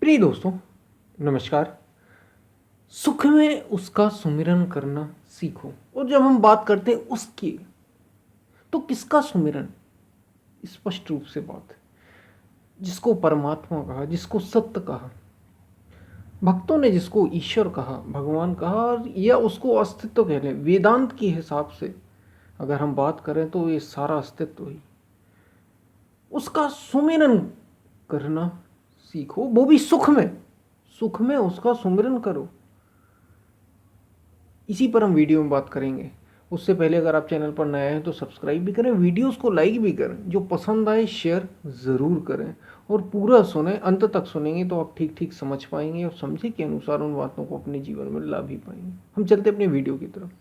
प्रिय दोस्तों, नमस्कार। सुख में उसका सुमिरन करना सीखो। और जब हम बात करते हैं उसकी, तो किसका सुमिरन? स्पष्ट रूप से बात है, जिसको परमात्मा कहा, जिसको सत्य कहा, भक्तों ने जिसको ईश्वर कहा, भगवान कहा, या उसको अस्तित्व कह लें। वेदांत के हिसाब से अगर हम बात करें तो ये सारा अस्तित्व ही, उसका सुमिरन करना सीखो, वो भी सुख में। सुख में उसका सुमिरन करो। इसी पर हम वीडियो में बात करेंगे। उससे पहले अगर आप चैनल पर नए हैं तो सब्सक्राइब भी करें, वीडियोस को लाइक भी करें, जो पसंद आए शेयर ज़रूर करें और पूरा सुने। अंत तक सुनेंगे तो आप ठीक ठीक समझ पाएंगे और समझे के अनुसार उन बातों को अपने जीवन में ला भी पाएंगे। हम चलते अपने वीडियो की तरफ।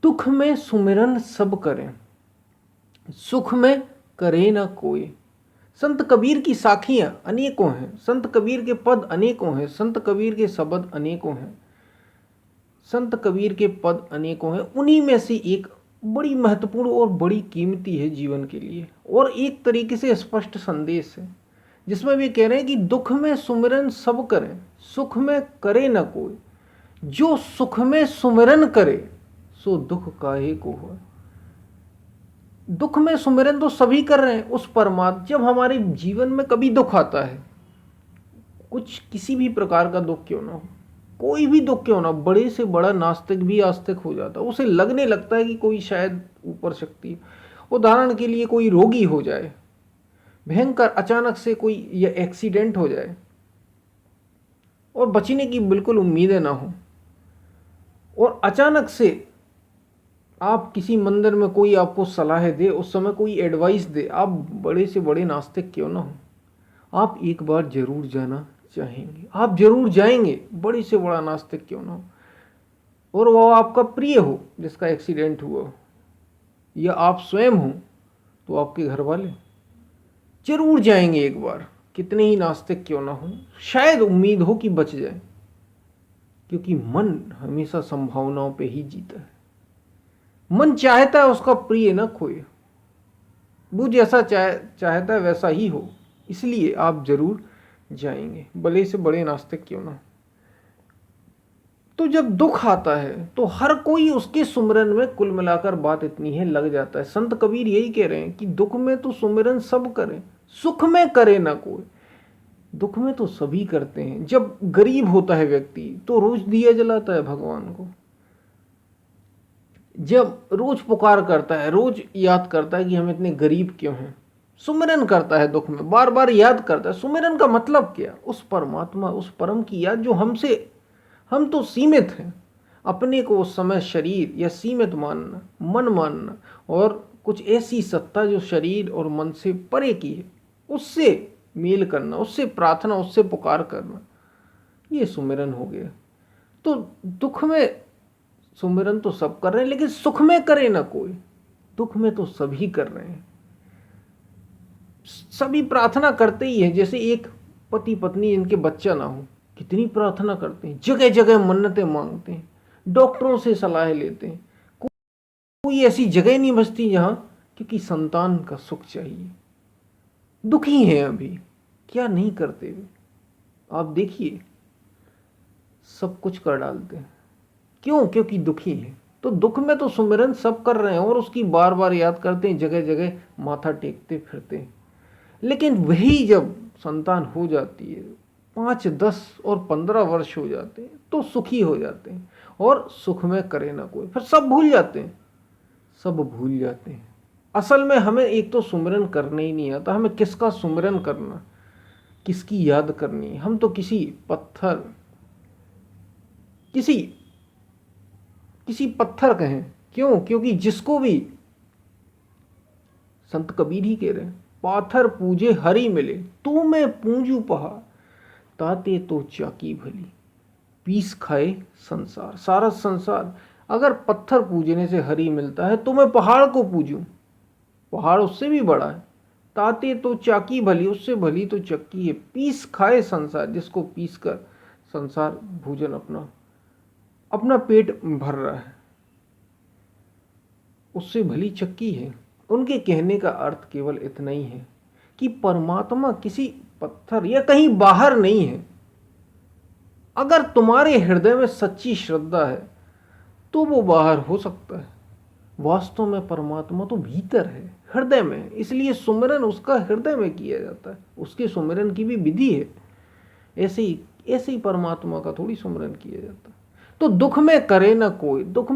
दुख में सुमिरन सब करें, सुख में करे न कोई। संत कबीर की साखियां अनेकों हैं, संत कबीर के पद अनेकों हैं, संत कबीर के शब्द अनेकों हैं, संत कबीर के पद अनेकों हैं। उन्हीं में से एक बड़ी महत्वपूर्ण और बड़ी कीमती है जीवन के लिए, और एक तरीके से स्पष्ट संदेश है, जिसमें वे कह रहे हैं कि दुख में सुमिरन सब करें, सुख में करे न कोई। जो सुख में सुमिरन करे सो दुख काहे को हो। दुख में सुमिरन तो सभी कर रहे हैं उस परमात्मा। जब हमारे जीवन में कभी दुख आता है, कुछ किसी भी प्रकार का दुख क्यों ना हो, कोई भी दुख क्यों ना, बड़े से बड़ा नास्तिक भी आस्तिक हो जाता है। उसे लगने लगता है कि कोई शायद ऊपर शक्ति है। उदाहरण के लिए कोई रोगी हो जाए, भयंकर अचानक से कोई या एक्सीडेंट हो जाए और बचने की बिल्कुल उम्मीदें ना हो, और अचानक से आप किसी मंदिर में कोई आपको सलाह दे, उस समय कोई एडवाइस दे, आप बड़े से बड़े नास्तिक क्यों ना हो, आप एक बार जरूर जाना चाहेंगे, आप जरूर जाएंगे, बड़े से बड़ा नास्तिक क्यों ना हो। और वो आपका प्रिय हो जिसका एक्सीडेंट हुआ हो, या आप स्वयं हो तो आपके घर वाले, जरूर जाएंगे एक बार, कितने ही नास्तिक क्यों ना हो। शायद उम्मीद हो कि बच जाए, क्योंकि मन हमेशा संभावनाओं पे ही जीता है। मन चाहता है उसका प्रिय ना खोए, वो जैसा चाहता है वैसा ही हो, इसलिए आप जरूर जाएंगे, भले से बड़े नास्तिक क्यों ना हो। तो जब दुख आता है तो हर कोई उसके सुमिरन में, कुल मिलाकर बात इतनी है, लग जाता है। संत कबीर यही कह रहे हैं कि दुख में तो सुमिरन सब करें, सुख में करे ना कोई। दुख में तो सभी करते हैं। जब गरीब होता है व्यक्ति तो रोज दिया जलाता है भगवान को, जब रोज पुकार करता है, रोज याद करता है कि हम इतने गरीब क्यों हैं, सुमिरन करता है दुख में, बार बार याद करता है। सुमिरन का मतलब क्या? उस परमात्मा, उस परम की याद जो हमसे, हम तो सीमित हैं, अपने को उस समय शरीर या सीमित मानना, मन मानना, और कुछ ऐसी सत्ता जो शरीर और मन से परे की है, उससे मेल करना, उससे प्रार्थना, उससे पुकार करना, ये सुमिरन हो गया। तो दुख में सुमिरन तो सब कर रहे हैं, लेकिन सुख में करे ना कोई। दुख में तो सभी कर रहे हैं, सभी प्रार्थना करते ही हैं। जैसे एक पति पत्नी जिनके बच्चा ना हो, कितनी प्रार्थना करते हैं, जगह जगह मन्नतें मांगते हैं, डॉक्टरों से सलाह लेते हैं, कोई ऐसी जगह नहीं बचती जहां, क्योंकि संतान का सुख चाहिए। दुखी हैं अभी, क्या नहीं करते वे, आप देखिए, सब कुछ कर डालते हैं। क्यों? क्योंकि दुखी हैं। तो दुख में तो सुमिरन सब कर रहे हैं और उसकी बार बार याद करते हैं, जगह जगह माथा टेकते फिरते हैं। लेकिन वही जब संतान हो जाती है, 5, 10 और 15 वर्ष हो जाते हैं, तो सुखी हो जाते हैं, और सुख में करे ना कोई, फिर सब भूल जाते हैं, सब भूल जाते हैं। असल में हमें एक तो सुमिरन करना ही नहीं आता, हमें किसका सुमिरन करना, किसकी याद करनी है। हम तो किसी पत्थर, किसी किसी पत्थर कहें, क्यों? क्योंकि जिसको भी, संत कबीर ही कह रहे हैं, पाथर पूजे हरि मिले, तू मैं पूंजू पहाड़, ताते तो चाकी भली, पीस खाए संसार। सारा संसार, अगर पत्थर पूजने से हरि मिलता है तो मैं पहाड़ को पूजूं, पहाड़ उससे भी बड़ा है। ताते तो चाकी भली, उससे भली तो चक्की है। पीस खाए संसार, जिसको पीस कर संसार भोजन अपना अपना पेट भर रहा है, उससे भली चक्की है। उनके कहने का अर्थ केवल इतना ही है कि परमात्मा किसी पत्थर या कहीं बाहर नहीं है। अगर तुम्हारे हृदय में सच्ची श्रद्धा है तो वो बाहर हो सकता है। वास्तव में परमात्मा तो भीतर है, हृदय में, इसलिए सुमिरन उसका हृदय में किया जाता है। उसके सुमिरन की भी विधि है। ऐसे ही परमात्मा का थोड़ी सुमिरन किया जाता है। तो दुख में करे ना कोई, दुख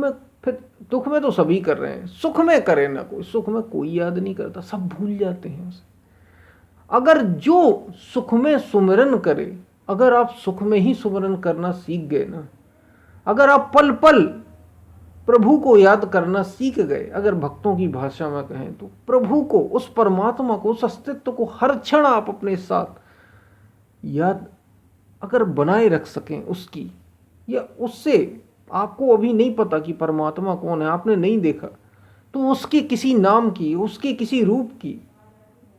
में तो सभी कर रहे हैं, सुख में करे ना कोई, सुख में कोई याद नहीं करता, सब भूल जाते हैं उसे। अगर जो सुख में सुमिरन करे, अगर आप सुख में ही सुमिरन करना सीख गए ना, अगर आप पल पल प्रभु को याद करना सीख गए, अगर भक्तों की भाषा में कहें तो प्रभु को, उस परमात्मा को, उस अस्तित्व को हर क्षण आप अपने साथ याद अगर बनाए रख सकें उसकी, या उससे, आपको अभी नहीं पता कि परमात्मा कौन है, आपने नहीं देखा, तो उसके किसी नाम की, उसके किसी रूप की,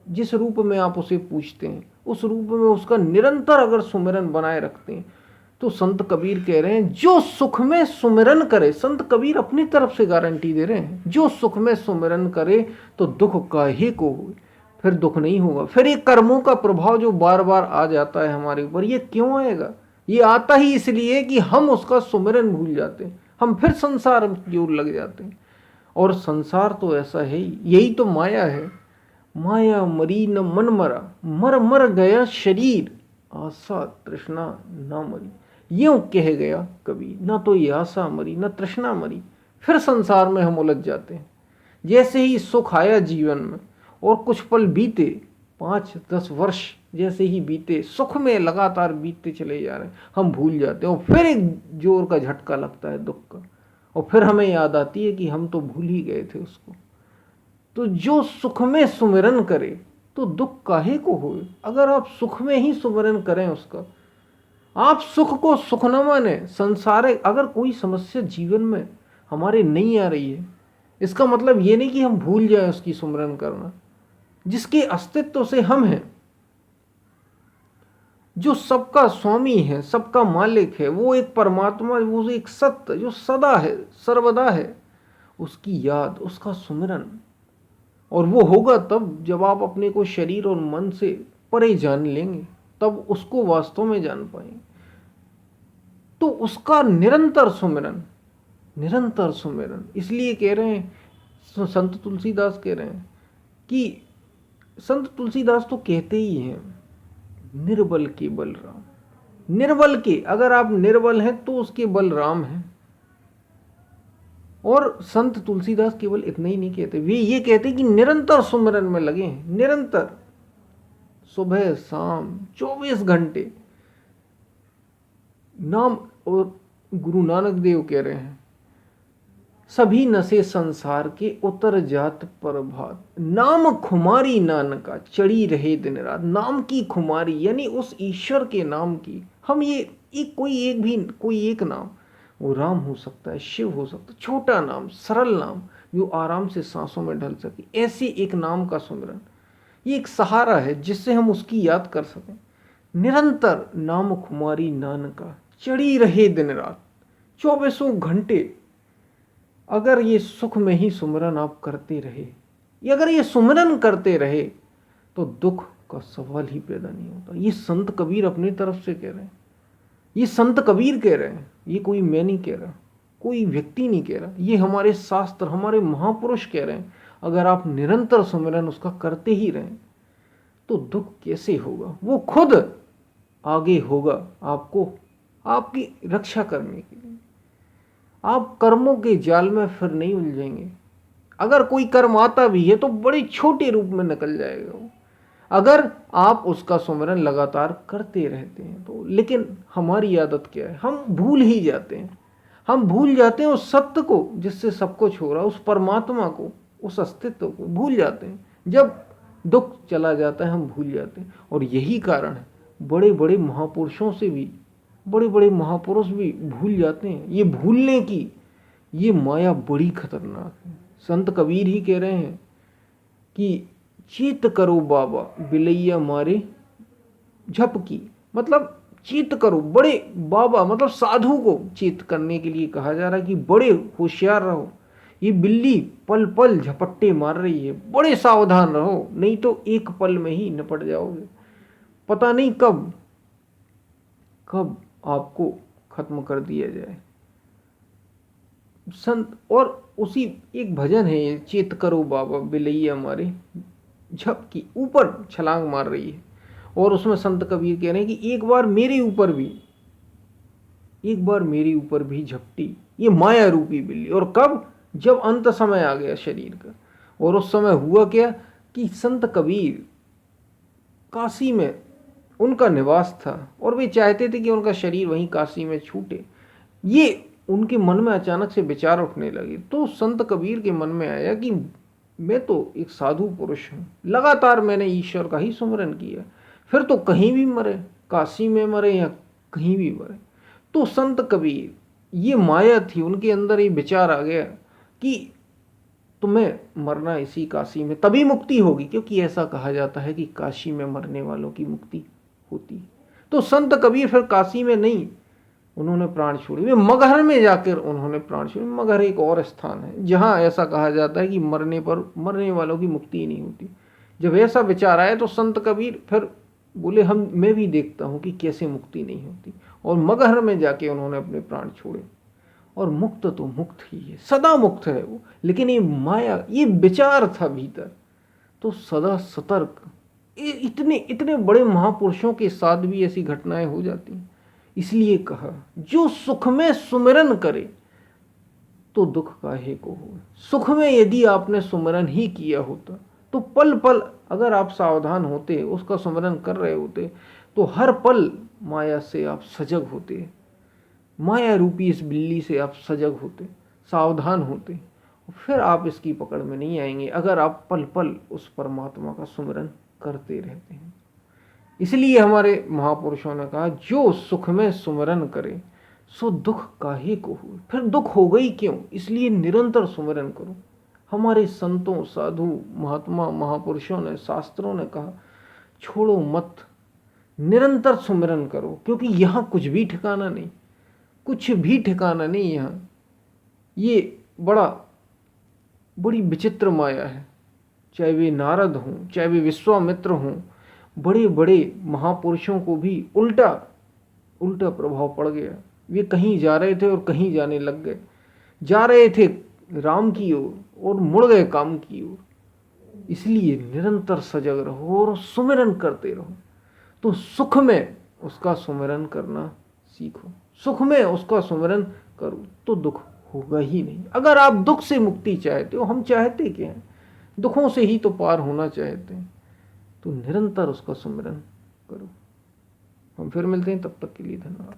जिस रूप में आप उसे पूछते हैं उस रूप में उसका निरंतर अगर सुमिरन बनाए रखते हैं, तो संत कबीर कह रहे हैं जो सुख में सुमिरन करे, संत कबीर अपनी तरफ से गारंटी दे रहे हैं, जो सुख में सुमिरन करे तो दुख काहे को हो, फिर दुख नहीं होगा। फिर ये कर्मों का प्रभाव जो बार बार आ जाता है हमारे ऊपर, ये क्यों आएगा? ये आता ही इसलिए कि हम उसका सुमिरन भूल जाते हैं, हम फिर संसार की ओर लग जाते हैं। और संसार तो ऐसा है ही, यही तो माया है। माया मरी न मन मरा, मर मर गया शरीर, आशा तृष्णा न मरी। यूं कह गया कभी, न तो ये आशा मरी न तृष्णा मरी। फिर संसार में हम उलझ जाते हैं। जैसे ही सुख आया जीवन में और कुछ पल बीते, 5-10 वर्ष जैसे ही बीते, सुख में लगातार बीतते चले जा रहे हैं, हम भूल जाते हैं। और फिर एक जोर का झटका लगता है दुख का, और फिर हमें याद आती है कि हम तो भूल ही गए थे उसको। तो जो सुख में सुमिरन करे तो दुख काहे को होए। अगर आप सुख में ही सुमिरन करें उसका, आप सुख को सुख न माने। संसारिक अगर कोई समस्या जीवन में हमारे नहीं आ रही है, इसका मतलब ये नहीं कि हम भूल जाएं उसकी सुमिरन करना। जिसके अस्तित्व से हम हैं, जो सबका स्वामी है, सबका मालिक है, वो एक परमात्मा, वो एक सत्य जो सदा है, सर्वदा है, उसकी याद, उसका सुमिरन। और वो होगा तब जब आप अपने को शरीर और मन से परे जान लेंगे, तब उसको वास्तव में जान पाएंगे। तो उसका निरंतर सुमिरन, निरंतर सुमिरन। इसलिए कह रहे हैं संत तुलसीदास, कह रहे हैं कि संत तुलसीदास तो कहते ही हैं, निर्बल के बल राम। निर्बल के, अगर आप निर्बल हैं तो उसके बल राम हैं। और संत तुलसीदास केवल इतना ही नहीं कहते, वे ये कहते कि निरंतर सुमिरन में लगे हैं, निरंतर, सुबह शाम 24 घंटे नाम। और गुरु नानक देव कह रहे हैं, सभी नशे संसार के उतर जात प्रभात, नाम खुमारी नानका चढ़ी रहे दिन रात। नाम की खुमारी यानी उस ईश्वर के नाम की, हम ये कोई एक नाम, वो राम हो सकता है, शिव हो सकता है, छोटा नाम, सरल नाम जो आराम से सांसों में ढल सके, ऐसे एक नाम का सुमिरन, ये एक सहारा है जिससे हम उसकी याद कर सकें। निरंतर नाम खुमारी नानका चढ़ी रहे दिन रात, 24 घंटे। अगर ये सुख में ही सुमिरन आप करते रहे, या अगर ये सुमिरन करते रहे, तो दुख का सवाल ही पैदा नहीं होता। ये संत कबीर अपनी तरफ से कह रहे हैं, ये संत कबीर कह रहे हैं, ये कोई मैं नहीं कह रहा, कोई व्यक्ति नहीं कह रहा, ये हमारे शास्त्र, हमारे महापुरुष कह रहे हैं। अगर आप निरंतर सुमिरन उसका करते ही रहें तो दुख कैसे होगा, वो खुद आगे होगा आपको, आपकी रक्षा करने के लिए। आप कर्मों के जाल में फिर नहीं उलझेंगे। अगर कोई कर्म आता भी है तो बड़े छोटे रूप में निकल जाएगा वो, अगर आप उसका सुमिरन लगातार करते रहते हैं तो। लेकिन हमारी आदत क्या है, हम भूल ही जाते हैं, हम भूल जाते हैं उस सत्य को जिससे सब कुछ हो रहा है, उस परमात्मा को, उस अस्तित्व को भूल जाते हैं। जब दुख चला जाता है हम भूल जाते हैं। और यही कारण है बड़े बड़े महापुरुषों से भी, बड़े बड़े महापुरुष भी भूल जाते हैं। ये भूलने की ये माया बड़ी खतरनाक है। संत कबीर ही कह रहे हैं कि चेत करो बाबा बिलैया मारे झपकी, मतलब चेत करो, बड़े बाबा मतलब साधु को चेत करने के लिए कहा जा रहा है कि बड़े होशियार रहो, ये बिल्ली पल पल झपट्टे मार रही है, बड़े सावधान रहो, नहीं तो एक पल में ही निपट जाओगे। पता नहीं कब कब आपको खत्म कर दिया जाए। संत, और उसी एक भजन है ये, चेत करो बाबा बिलैया मारे, झपकी ऊपर छलांग मार रही है, और उसमें संत कबीर कह रहे हैं कि एक बार मेरे ऊपर भी, एक बार मेरे ऊपर भी झपटी ये माया रूपी बिल्ली। और कब? जब अंत समय आ गया शरीर का। और उस समय हुआ क्या कि संत कबीर काशी में उनका निवास था, और वे चाहते थे कि उनका शरीर वहीं काशी में छूटे। ये उनके मन में अचानक से विचार उठने लगे। तो संत कबीर के मन में आया कि मैं तो एक साधु पुरुष हूँ, लगातार मैंने ईश्वर का ही सुमिरन किया, फिर तो कहीं भी मरे, काशी में मरे या कहीं भी मरे। तो संत कबीर, ये माया थी उनके अंदर, ये विचार आ गया कि तुम्हें मरना इसी काशी में, तभी मुक्ति होगी, क्योंकि ऐसा कहा जाता है कि काशी में मरने वालों की मुक्ति होती। तो संत कबीर फिर काशी में नहीं, उन्होंने प्राण छोड़े, वे मगहर में जाकर उन्होंने प्राण छोड़े। मगहर एक और स्थान है जहां ऐसा कहा जाता है कि मरने पर मरने वालों की मुक्ति ही नहीं होती। जब ऐसा विचार आया तो संत कबीर फिर बोले मैं भी देखता हूं कि कैसे मुक्ति नहीं होती, और मगहर में जाके उन्होंने अपने प्राण छोड़े। और मुक्त तो मुक्त ही है, सदा मुक्त है वो, लेकिन ये माया, ये विचार था भीतर, तो सदा सतर्क। इतने इतने बड़े महापुरुषों के साथ भी ऐसी घटनाएं हो जाती हैं। इसलिए कहा, जो सुख में सुमिरन करे तो दुख काहे को हो। सुख में यदि आपने सुमिरन ही किया होता तो पल पल अगर आप सावधान होते, उसका सुमिरन कर रहे होते, तो हर पल माया से आप सजग होते, माया रूपी इस बिल्ली से आप सजग होते, सावधान होते, फिर आप इसकी पकड़ में नहीं आएंगे अगर आप पल पल उस परमात्मा का सुमिरन करते रहते हैं। इसलिए हमारे महापुरुषों ने कहा, जो सुख में सुमिरन करे सो दुख काहे को हो। फिर दुख हो गई क्यों, इसलिए निरंतर सुमिरन करो। हमारे संतों, साधु, महात्मा, महापुरुषों ने, शास्त्रों ने कहा, छोड़ो मत, निरंतर सुमिरन करो, क्योंकि यहाँ कुछ भी ठिकाना नहीं, कुछ भी ठिकाना नहीं यहाँ। ये बड़ी विचित्र माया है। चाहे वे नारद हों, चाहे वे विश्वामित्र हों, बड़े बड़े महापुरुषों को भी उल्टा प्रभाव पड़ गया। वे कहीं जा रहे थे और कहीं जाने लग गए, जा रहे थे राम की ओर और मुड़ गए काम की ओर। इसलिए निरंतर सजग रहो और सुमिरन करते रहो। तो सुख में उसका सुमिरन करना सीखो, सुख में उसका सुमिरन करो तो दुख होगा ही नहीं। अगर आप दुख से मुक्ति चाहते हो, हम चाहते क्या हैं, दुखों से ही तो पार होना चाहते हैं, तो निरंतर उसका सुमिरन करो। हम फिर मिलते हैं, तब तक के लिए धन्यवाद।